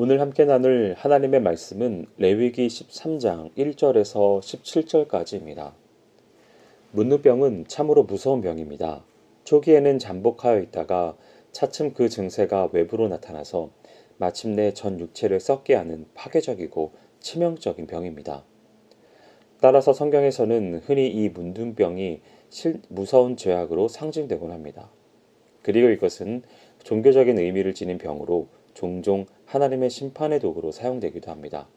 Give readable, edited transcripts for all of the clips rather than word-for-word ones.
오늘 함께 나눌 하나님의 말씀은 레위기 13장 1절에서 17절까지입니다. 문둥병은 참으로 무서운 병입니다. 초기에는 잠복하여 있다가 차츰 그 증세가 외부로 나타나서 마침내 전 육체를 썩게 하는 파괴적이고 치명적인 병입니다. 따라서 성경에서는 흔히 이 문둥병이 무서운 죄악으로 상징되곤 합니다. 그리고 이것은 종교적인 의미를 지닌 병으로 종종 하나님의 심판의 도구로 사용되기도 합니다.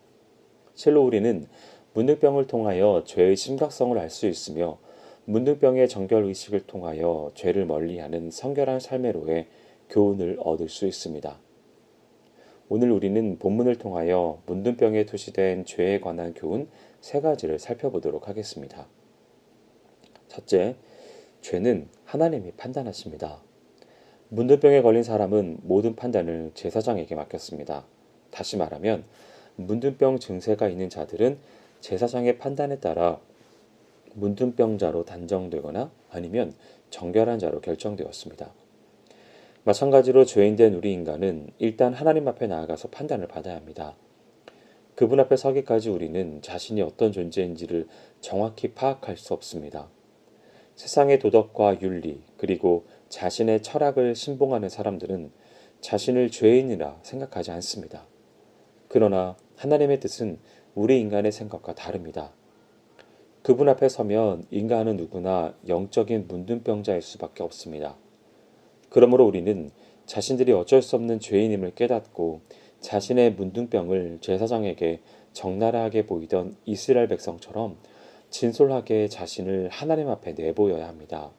실로 우리는 문둥병을 통하여 죄의 심각성을 알 수 있으며 문둥병의 정결의식을 통하여 죄를 멀리하는 성결한 삶의로의 교훈을 얻을 수 있습니다. 오늘 우리는 본문을 통하여 문둥병에 투시된 죄에 관한 교훈 3가지를 살펴보도록 하겠습니다. 첫째, 죄는 하나님이 판단하십니다. 문둥병에 걸린 사람은 모든 판단을 제사장에게 맡겼습니다. 다시 말하면 문둥병 증세가 있는 자들은 제사장의 판단에 따라 문둥병자로 단정되거나 아니면 정결한 자로 결정되었습니다. 마찬가지로 죄인된 우리 인간은 일단 하나님 앞에 나아가서 판단을 받아야 합니다. 그분 앞에 서기까지 우리는 자신이 어떤 존재인지를 정확히 파악할 수 없습니다. 세상의 도덕과 윤리 그리고 자신의 철학을 신봉하는 사람들은 자신을 죄인이라 생각하지 않습니다. 그러나 하나님의 뜻은 우리 인간의 생각과 다릅니다. 그분 앞에 서면 인간은 누구나 영적인 문둥병자일 수밖에 없습니다. 그러므로 우리는 자신들이 어쩔 수 없는 죄인임을 깨닫고 자신의 문둥병을 제사장에게 적나라하게 보이던 이스라엘 백성처럼 진솔하게 자신을 하나님 앞에 내보여야 합니다.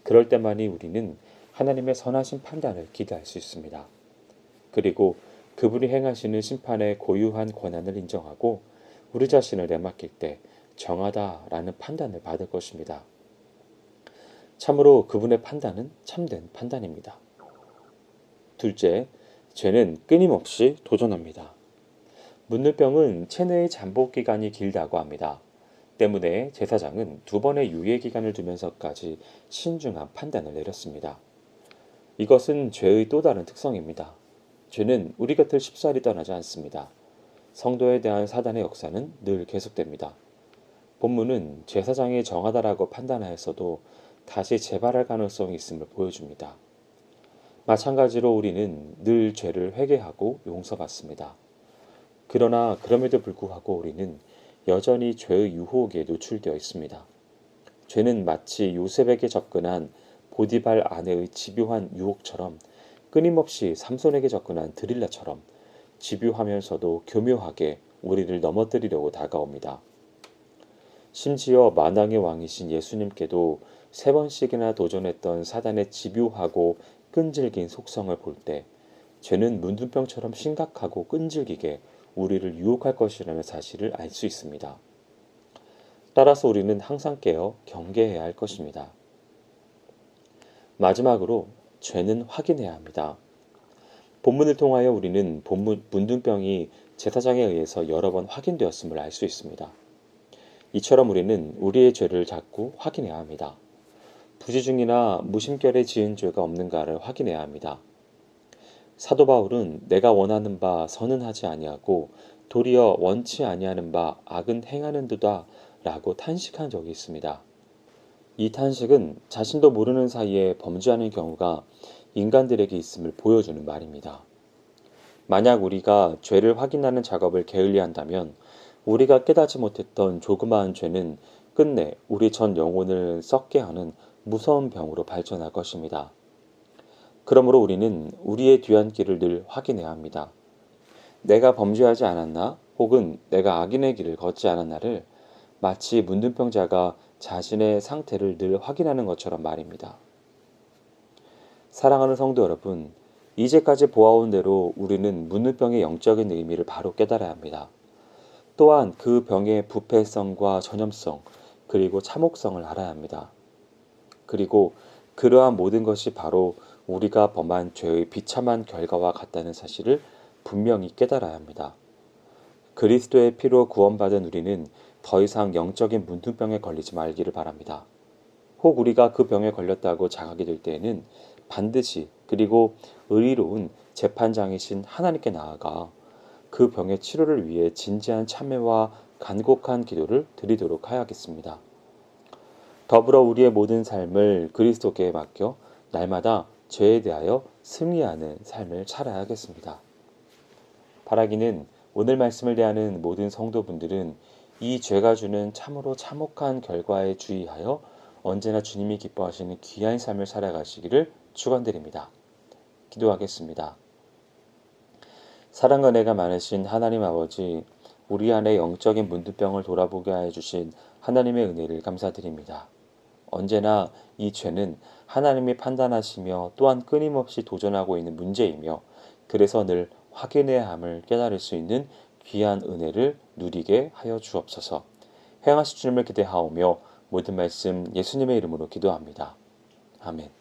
그럴 때만이 우리는 하나님의 선하신 판단을 기대할 수 있습니다. 그리고 그분이 행하시는 심판의 고유한 권한을 인정하고 우리 자신을 내맡길 때 정하다라는 판단을 받을 것입니다. 참으로 그분의 판단은 참된 판단입니다. 둘째, 죄는 끊임없이 도전합니다. 문둥병은 체내의 잠복 기간이 길다고 합니다. 때문에 제사장은 2번의 유예 기간을 두면서까지 신중한 판단을 내렸습니다. 이것은 죄의 또 다른 특성입니다. 죄는 우리 곁을 쉽사리 떠나지 않습니다. 성도에 대한 사단의 역사는 늘 계속됩니다. 본문은 제사장이 정하다라고 판단하였어도 다시 재발할 가능성이 있음을 보여줍니다. 마찬가지로 우리는 늘 죄를 회개하고 용서받습니다. 그러나 그럼에도 불구하고 우리는 여전히 죄의 유혹에 노출되어 있습니다. 죄는 마치 요셉에게 접근한 보디발 아내의 집요한 유혹처럼 끊임없이 삼손에게 접근한 드릴라처럼 집요하면서도 교묘하게 우리를 넘어뜨리려고 다가옵니다. 심지어 만왕의 왕이신 예수님께도 3번씩이나 도전했던 사단의 집요하고 끈질긴 속성을 볼 때 죄는 문둥병처럼 심각하고 끈질기게 우리를 유혹할 것이라는 사실을 알 수 있습니다. 따라서 우리는 항상 깨어 경계해야 할 것입니다. 마지막으로 죄는 확인해야 합니다. 본문을 통하여 우리는 문둥병이 제사장에 의해서 여러 번 확인되었음을 알 수 있습니다. 이처럼 우리는 우리의 죄를 자꾸 확인해야 합니다. 부지중이나 무심결에 지은 죄가 없는가를 확인해야 합니다. 사도 바울은 내가 원하는 바 선은 하지 아니하고 도리어 원치 아니하는 바 악은 행하는도다 라고 탄식한 적이 있습니다. 이 탄식은 자신도 모르는 사이에 범죄하는 경우가 인간들에게 있음을 보여주는 말입니다. 만약 우리가 죄를 확인하는 작업을 게을리한다면 우리가 깨닫지 못했던 조그마한 죄는 끝내 우리 전 영혼을 썩게 하는 무서운 병으로 발전할 것입니다. 그러므로 우리는 우리의 뒤안길을 늘 확인해야 합니다. 내가 범죄하지 않았나 혹은 내가 악인의 길을 걷지 않았나를 마치 문둥병자가 자신의 상태를 늘 확인하는 것처럼 말입니다. 사랑하는 성도 여러분, 이제까지 보아온 대로 우리는 문둥병의 영적인 의미를 바로 깨달아야 합니다. 또한 그 병의 부패성과 전염성 그리고 참혹성을 알아야 합니다. 그리고 그러한 모든 것이 바로 우리가 범한 죄의 비참한 결과와 같다는 사실을 분명히 깨달아야 합니다. 그리스도의 피로 구원받은 우리는 더 이상 영적인 문둥병에 걸리지 말기를 바랍니다. 혹 우리가 그 병에 걸렸다고 자각이 될 때에는 반드시 그리고 의로운 재판장이신 하나님께 나아가 그 병의 치료를 위해 진지한 참회와 간곡한 기도를 드리도록 하여야겠습니다. 더불어 우리의 모든 삶을 그리스도께 맡겨 날마다 죄에 대하여 승리하는 삶을 살아야겠습니다. 바라기는 오늘 말씀을 대하는 모든 성도분들은 이 죄가 주는 참으로 참혹한 결과에 주의하여 언제나 주님이 기뻐하시는 귀한 삶을 살아가시기를 축원드립니다. 기도하겠습니다. 사랑과 은혜가 많으신 하나님 아버지, 우리 안에 영적인 문둥병을 돌아보게 하여 주신 하나님의 은혜를 감사드립니다. 언제나 이 죄는 하나님이 판단하시며 또한 끊임없이 도전하고 있는 문제이며 그래서 늘 확인해야 함을 깨달을 수 있는 귀한 은혜를 누리게 하여 주옵소서. 행하실 주님을 기대하오며 모든 말씀 예수님의 이름으로 기도합니다. 아멘.